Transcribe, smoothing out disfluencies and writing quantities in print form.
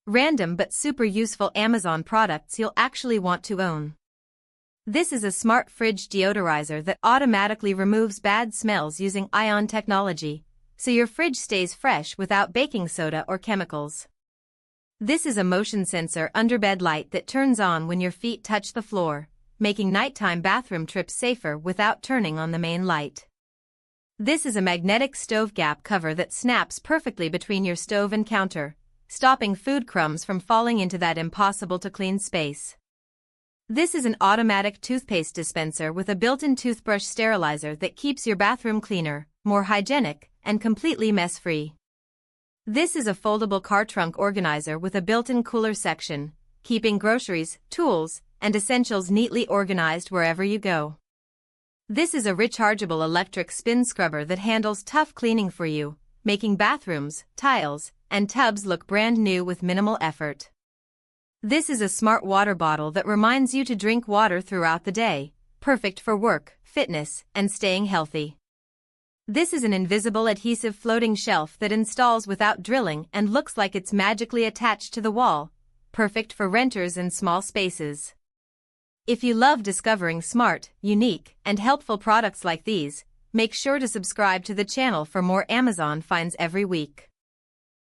Random but super useful Amazon products you'll actually want to own. This is a smart fridge deodorizer that automatically removes bad smells using ion technology, so your fridge stays fresh without baking soda or chemicals. This is a motion sensor underbed light that turns on when your feet touch the floor, making nighttime bathroom trips safer without turning on the main light. This is a magnetic stove gap cover that snaps perfectly between your stove and counter, stopping food crumbs from falling into that impossible-to-clean space. This is an automatic toothpaste dispenser with a built-in toothbrush sterilizer that keeps your bathroom cleaner, more hygienic, and completely mess-free. This is a foldable car trunk organizer with a built-in cooler section, keeping groceries, tools, and essentials neatly organized wherever you go. This is a rechargeable electric spin scrubber that handles tough cleaning for you, making bathrooms, tiles, and tubs look brand new with minimal effort. This is a smart water bottle that reminds you to drink water throughout the day, perfect for work, fitness, and staying healthy. This is an invisible adhesive floating shelf that installs without drilling and looks like it's magically attached to the wall, perfect for renters in small spaces. If you love discovering smart, unique, and helpful products like these, make sure to subscribe to the channel for more Amazon finds every week.